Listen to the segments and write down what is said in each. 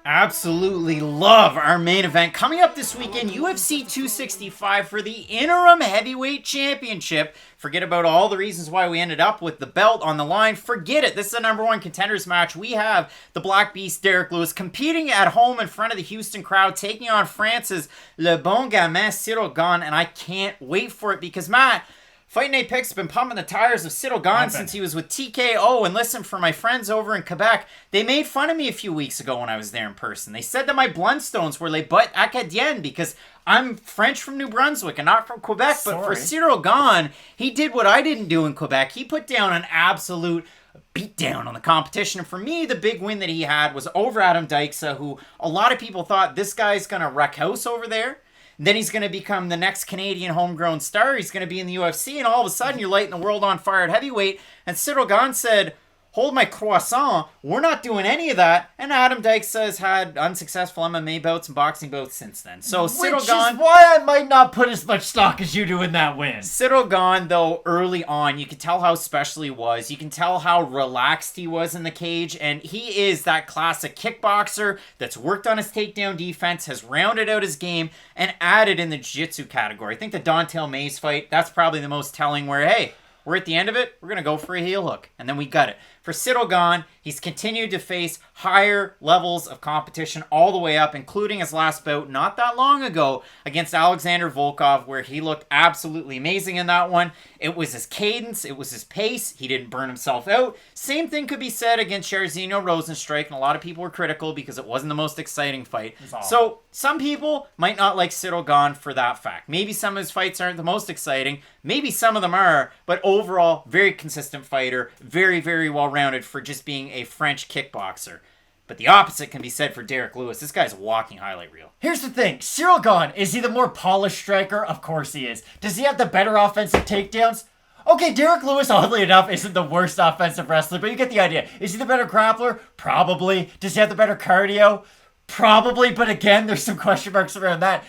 Absolutely love our main event coming up this weekend, UFC 265 for the interim heavyweight championship. Forget about all the reasons why we ended up with the belt on the line. Forget it. This is the number one contenders match. We have the Black Beast Derrick Lewis competing at home in front of the Houston crowd, taking on France's Le Bon Gamin Cyril Gane, and I can't wait for it because, Matt, Fighting Apex has been pumping the tires of Cyril Gane since he was with TKO. And listen, for my friends over in Quebec, they made fun of me a few weeks ago when I was there in person. They said that my Blundstones were les bottes acadiennes because I'm French from New Brunswick and not from Quebec. But for Cyril Gane, he did what I didn't do in Quebec. He put down an absolute beatdown on the competition. And for me, the big win that he had was over Adam Dyksa, who a lot of people thought this guy's going to wreck house over there. Then he's going to become the next Canadian homegrown star. He's going to be in the UFC, and all of a sudden you're lighting the world on fire at heavyweight. And Cyril Gane said, hold my croissant. We're not doing any of that. And Adam Dyksa has had unsuccessful MMA bouts and boxing bouts since then. So Cyril Gane, is why I might not put as much stock as you do in that win. Cyril Gane, though, early on, you could tell how special he was. You can tell how relaxed he was in the cage. And he is that classic kickboxer that's worked on his takedown defense, has rounded out his game, and added in the jiu-jitsu category. I think the Dontel Mays fight, that's probably the most telling where, hey, we're at the end of it, we're going to go for a heel hook. And then we got it. For Cyril Gane, he's continued to face higher levels of competition all the way up, including his last bout not that long ago against Alexander Volkov, where he looked absolutely amazing in that one. It was his cadence, it was his pace, he didn't burn himself out. Same thing could be said against Jairzinho Rozenstruik, and a lot of people were critical because it wasn't the most exciting fight. So some people might not like Cyril Gane for that fact. Maybe some of his fights aren't the most exciting, maybe some of them are, but overall, very consistent fighter, very, very well-rounded for just being a French kickboxer. But the opposite can be said for Derrick Lewis. This guy's a walking highlight reel. Here's the thing. Cyril Gane, is he the more polished striker? Of course he is. Does he have the better offensive takedowns? Okay, Derrick Lewis, oddly enough, isn't the worst offensive wrestler, but you get the idea. Is he the better grappler? Probably. Does he have the better cardio? Probably, but again, there's some question marks around that.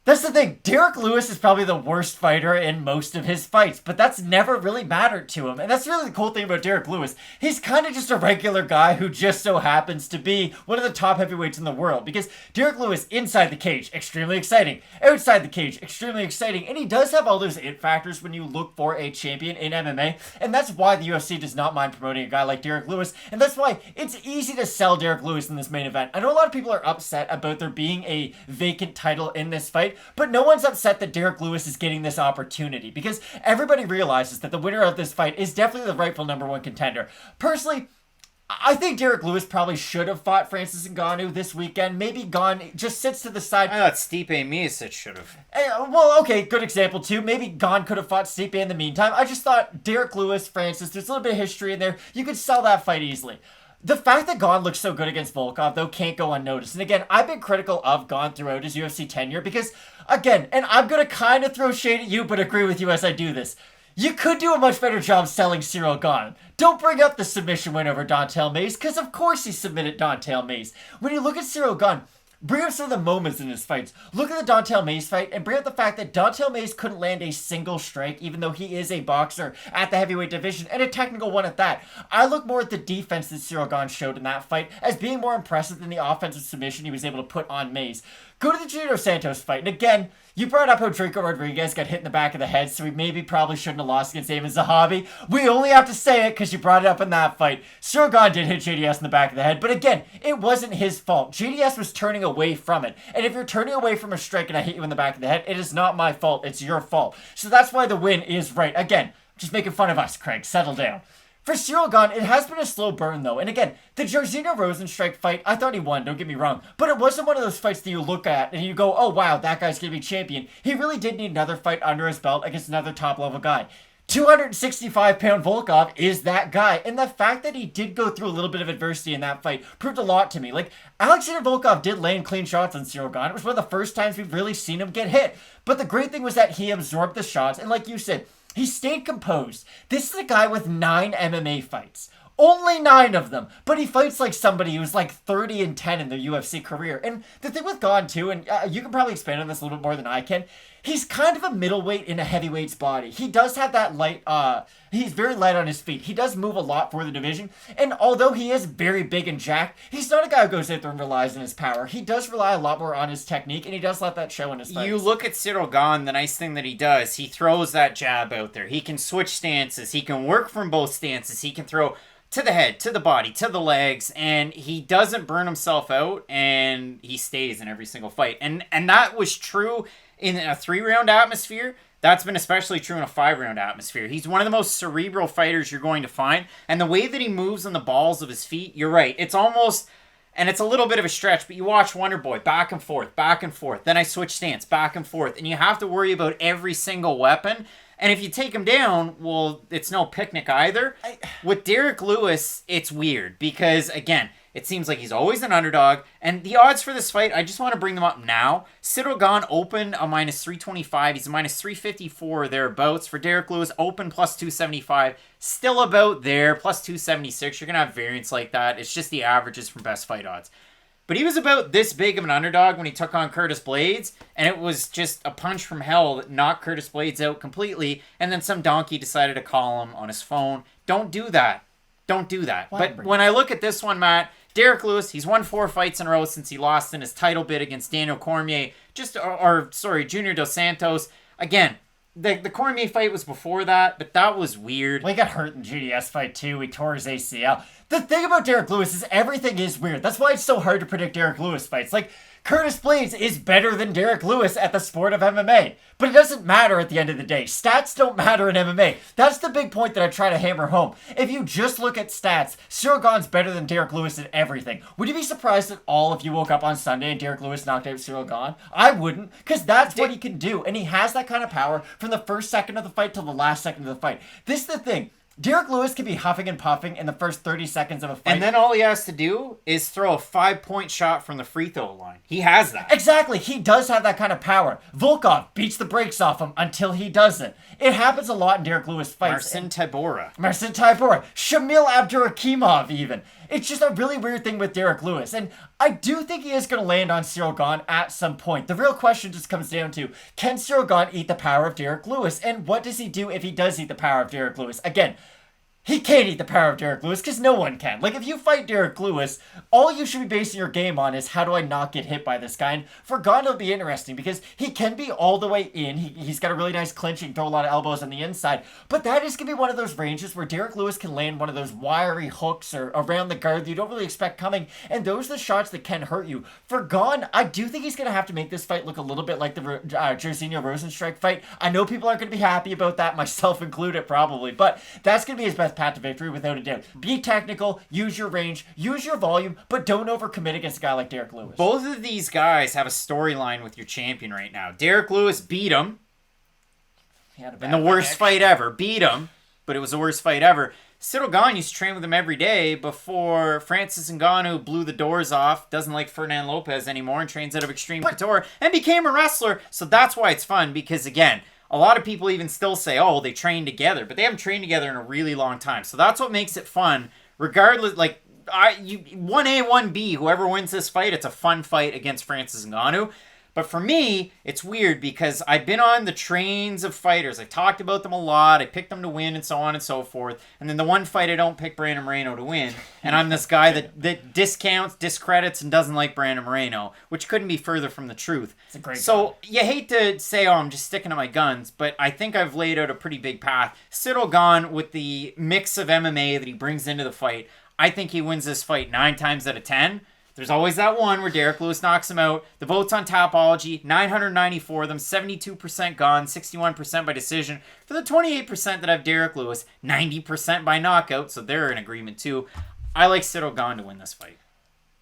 That's the thing. Derrick Lewis is probably the worst fighter in most of his fights, but that's never really mattered to him. And that's really the cool thing about Derrick Lewis. He's kind of just a regular guy who just so happens to be one of the top heavyweights in the world. Because Derrick Lewis, inside the cage, extremely exciting. Outside the cage, extremely exciting. And he does have all those it factors when you look for a champion in MMA. And that's why the UFC does not mind promoting a guy like Derrick Lewis. And that's why it's easy to sell Derrick Lewis in this main event. I know a lot of people are upset about there being a vacant title in this fight. But no one's upset that Derrick Lewis is getting this opportunity because everybody realizes that the winner of this fight is definitely the rightful number one contender. Personally, I think Derrick Lewis probably should have fought Francis Ngannou this weekend. Maybe Gane just sits to the side. I thought Stipe Miocic should have. Well, okay, good example too. Maybe Gane could have fought Stipe in the meantime. I just thought Derrick Lewis, Francis, there's a little bit of history in there. You could sell that fight easily. The fact that Gane looks so good against Volkov, though, can't go unnoticed. And again, I've been critical of Gane throughout his UFC tenure because, again, and I'm going to kind of throw shade at you, but agree with you as I do this. You could do a much better job selling Cyril Gane. Don't bring up the submission win over Dontel Mays, because of course he submitted Dontel Mays. When you look at Cyril Gane, bring up some of the moments in his fights. Look at the Dontel Mays fight and bring up the fact that Dontel Mays couldn't land a single strike, even though he is a boxer at the heavyweight division, and a technical one at that. I look more at the defense that Cyril Gane showed in that fight as being more impressive than the offensive submission he was able to put on Mays. Go to the Junior Santos fight, and again, you brought up how Drako Rodriguez got hit in the back of the head, so he maybe probably shouldn't have lost against Eamon Zahabi. We only have to say it because you brought it up in that fight. Cyril Gane did hit JDS in the back of the head, but again, it wasn't his fault. JDS was turning away from it, and if you're turning away from a strike and I hit you in the back of the head, it is not my fault, it's your fault. So that's why the win is right. Again, just making fun of us, Craig. Settle down. For Cyril Gane, it has been a slow burn, though. And again, the Jairzinho Rozenstruik fight, I thought he won, don't get me wrong. But it wasn't one of those fights that you look at and you go, oh, wow, that guy's going to be champion. He really did need another fight under his belt against another top-level guy. 265-pound Volkov is that guy. And the fact that he did go through a little bit of adversity in that fight proved a lot to me. Like, Alexander Volkov did land clean shots on Cyril Gane. It was one of the first times we've really seen him get hit. But the great thing was that he absorbed the shots. And like you said, he stayed composed. This is a guy with 9 MMA fights. Only 9 of them. But he fights like somebody who's like 30-10 in their UFC career. And the thing with Gane too, and you can probably expand on this a little bit more than I can, he's kind of a middleweight in a heavyweight's body. He does have that light, he's very light on his feet. He does move a lot for the division. And although he is very big and jacked, he's not a guy who goes out there and relies on his power. He does rely a lot more on his technique, and he does let that show in his fights. You look at Cyril Gane, the nice thing that he does, he throws that jab out there. He can switch stances. He can work from both stances. He can throw to the head, to the body, to the legs, and he doesn't burn himself out, and he stays in every single fight. And that was true in a 3-round atmosphere. That's been especially true in a 5-round atmosphere. He's one of the most cerebral fighters you're going to find, and the way that he moves on the balls of his feet, you're right. It's almost, and it's a little bit of a stretch, but you watch Wonder Boy back and forth, then I switch stance, back and forth, and you have to worry about every single weapon. And if you take him down, well, it's no picnic either. With Derrick Lewis, it's weird because, again, it seems like he's always an underdog. And the odds for this fight, I just want to bring them up now. Cyril Gane opened a minus 325. He's a minus 354 thereabouts. For Derrick Lewis, open plus 275. Still about there, plus 276. You're going to have variance like that. It's just the averages from best fight odds. But he was about this big of an underdog when he took on Curtis Blaydes, and it was just a punch from hell that knocked Curtis Blaydes out completely, and then some donkey decided to call him on his phone. Don't do that. Don't do that. But when I look at this one, Matt, Derrick Lewis, he's won 4 fights in a row since he lost in his title bid against Daniel Cormier, Junior Dos Santos. Again, the Cormier fight was before that, but that was weird. Well, he got hurt in GDS fight too. He tore his ACL. The thing about Derrick Lewis is everything is weird. That's why it's so hard to predict Derrick Lewis fights. Like, Curtis Blaydes is better than Derrick Lewis at the sport of MMA. But it doesn't matter at the end of the day. Stats don't matter in MMA. That's the big point that I try to hammer home. If you just look at stats, Cyril Gane's better than Derrick Lewis at everything. Would you be surprised at all if you woke up on Sunday and Derrick Lewis knocked out Cyril Gane? I wouldn't, because that's what he can do. And he has that kind of power from the first second of the fight till the last second of the fight. This is the thing. Derrick Lewis can be huffing and puffing in the first 30 seconds of a fight. And then all he has to do is throw a 5-point shot from the free throw line. He has that. Exactly. He does have that kind of power. Volkov beats the brakes off him until he doesn't. It happens a lot in Derrick Lewis fights. Marcin Tybura. Shamil Abdurakhimov even. It's just a really weird thing with Derrick Lewis. And I do think he is going to land on Cyril Gane at some point. The real question just comes down to, can Cyril Gane eat the power of Derrick Lewis? And what does he do if he does eat the power of Derrick Lewis? Again, he can't eat the power of Derrick Lewis because no one can. Like, if you fight Derrick Lewis, all you should be basing your game on is how do I not get hit by this guy? And for Gane, it'll be interesting because he can be all the way in. He's got a really nice clinch. He can throw a lot of elbows on the inside. But that is going to be one of those ranges where Derrick Lewis can land one of those wiry hooks or around the guard that you don't really expect coming. And those are the shots that can hurt you. For Gane, I do think he's going to have to make this fight look a little bit like the Jairzinho Rosenstrike fight. I know people aren't going to be happy about that, myself included probably. But that's going to be his best path to victory without a doubt. Be technical, use your range, use your volume, but don't overcommit against a guy like Derrick Lewis. Both of these guys have a storyline with your champion right now. Derrick Lewis beat him in the worst fight ever. Beat him, but it was the worst fight ever. Cyril Gane used to train with him every day before Francis Ngannou blew the doors off, doesn't like Ferdinand Lopez anymore, and trains out of Extreme Couture, and became a wrestler. So that's why it's fun, because again, a lot of people even still say, oh, they train together, but they haven't trained together in a really long time. So that's what makes it fun. Regardless, like, 1A, 1B, whoever wins this fight, it's a fun fight against Francis Ngannou. But for me, it's weird because I've been on the trains of fighters. I talked about them a lot. I picked them to win and so on and so forth. And then the one fight I don't pick Brandon Moreno to win. And I'm this guy that discounts, discredits, and doesn't like Brandon Moreno, which couldn't be further from the truth. It's a great So you hate to say, oh, I'm just sticking to my guns, but I think I've laid out a pretty big path. Cyril Gane, with the mix of MMA that he brings into the fight, I think he wins this fight 9 times out of 10. There's always that one where Derrick Lewis knocks him out. The votes on Tapology, 994 of them, 72% Gane, 61% by decision. For the 28% that have Derrick Lewis, 90% by knockout, so they're in agreement too. I like Cyril Gane to win this fight.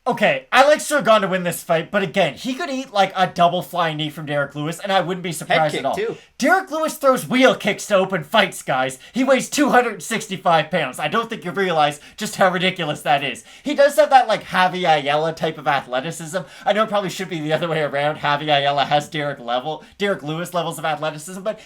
Okay, I like Cyril Gane to win this fight, but again, he could eat like a double flying knee from Derrick Lewis, and I wouldn't be surprised at all. Too. Derrick Lewis throws wheel kicks to open fights, guys. He weighs 265 pounds. I don't think you realize just how ridiculous that is. He does have that like Javi Ayala type of athleticism. I know it probably should be the other way around. Javi Ayala has Derrick Lewis levels of athleticism, but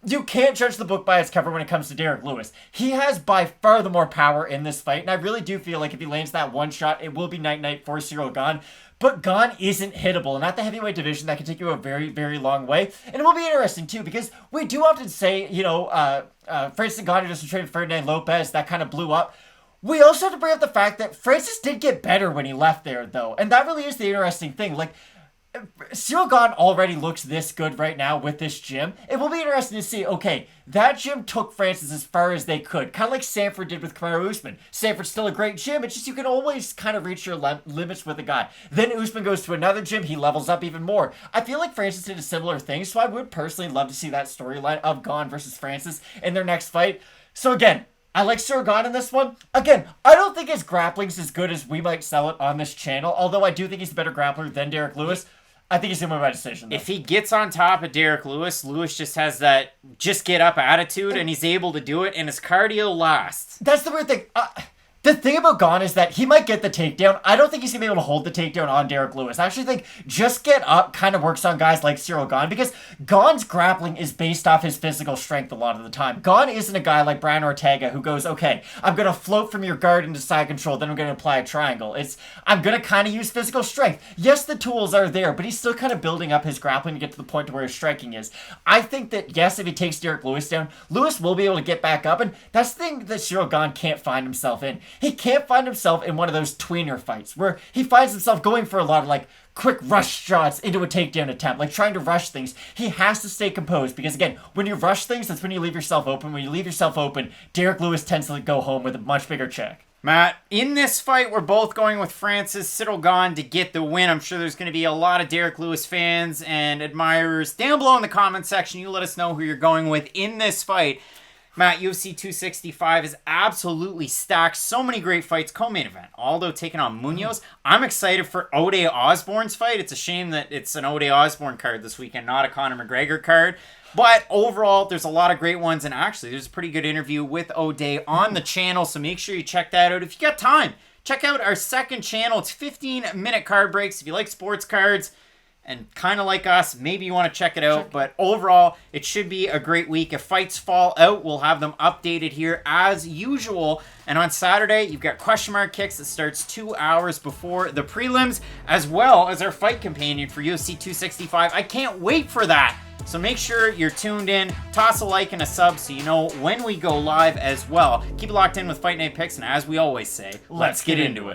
you can't judge the book by its cover when it comes to Derrick Lewis. He has by far the more power in this fight, and I really do feel like if he lands that one shot, it will be night-night for Cyril Gane. But Gane isn't hittable, and at the heavyweight division, that can take you a very, very long way. And it will be interesting, too, because we do often say, Francis Ngannou just traded Ferdinand Lopez, that kind of blew up. We also have to bring up the fact that Francis did get better when he left there, though, and that really is the interesting thing. Like, Cyril Gane already looks this good right now with this gym. It will be interesting to see, okay, that gym took Francis as far as they could. Kind of like Sanford did with Kamaru Usman. Sanford's still a great gym. It's just you can always kind of reach your limits with a guy. Then Usman goes to another gym. He levels up even more. I feel like Francis did a similar thing, so I would personally love to see that storyline of Gane versus Francis in their next fight. So again, I like Cyril Gane in this one. Again, I don't think his grappling's as good as we might sell it on this channel, although I do think he's a better grappler than Derrick Lewis. I think he's going to win by decision, though. If he gets on top of Derrick Lewis, Lewis just has that just get up attitude, and he's able to do it, and his cardio lasts. That's the weird thing. The thing about Gane is that he might get the takedown. I don't think he's going to be able to hold the takedown on Derrick Lewis. I actually think just get up kind of works on guys like Cyril Gane because Gane's grappling is based off his physical strength a lot of the time. Gane isn't a guy like Brian Ortega who goes, okay, I'm going to float from your guard into side control, then I'm going to apply a triangle. I'm going to kind of use physical strength. Yes, the tools are there, but he's still kind of building up his grappling to get to the point to where his striking is. I think that, yes, if he takes Derrick Lewis down, Lewis will be able to get back up, and that's the thing that Cyril Gane can't find himself in. He can't find himself in one of those tweener fights where he finds himself going for a lot of like quick rush shots into a takedown attempt, like trying to rush things. He has to stay composed because again, when you rush things, that's when you leave yourself open. When you leave yourself open, Derrick Lewis tends to go home with a much bigger check. Matt, in this fight, we're both going with Francis Cyril Gane to get the win. I'm sure there's going to be a lot of Derrick Lewis fans and admirers down below in the comment section. You let us know who you're going with in this fight. Matt, UFC 265 is absolutely stacked. So many great fights. Co-main event. Aldo taking on Munoz. I'm excited for Ode Osbourne's fight. It's a shame that it's an Ode Osbourne card this weekend, not a Conor McGregor card. But overall, there's a lot of great ones. And actually, there's a pretty good interview with Ode on the channel. So make sure you check that out. If you got time, check out our second channel. It's 15-minute card breaks. If you like sports cards and kind of like us, maybe you want to check it out. But overall, it should be a great week. If fights fall out, we'll have them updated here as usual. And on Saturday, you've got Question Mark Kicks that starts 2 hours before the prelims, as well as our fight companion for UFC 265. I can't wait for that. So make sure you're tuned in. Toss a like and a sub so you know when we go live as well. Keep it locked in with Fight Night Picks, and as we always say, let's get into it.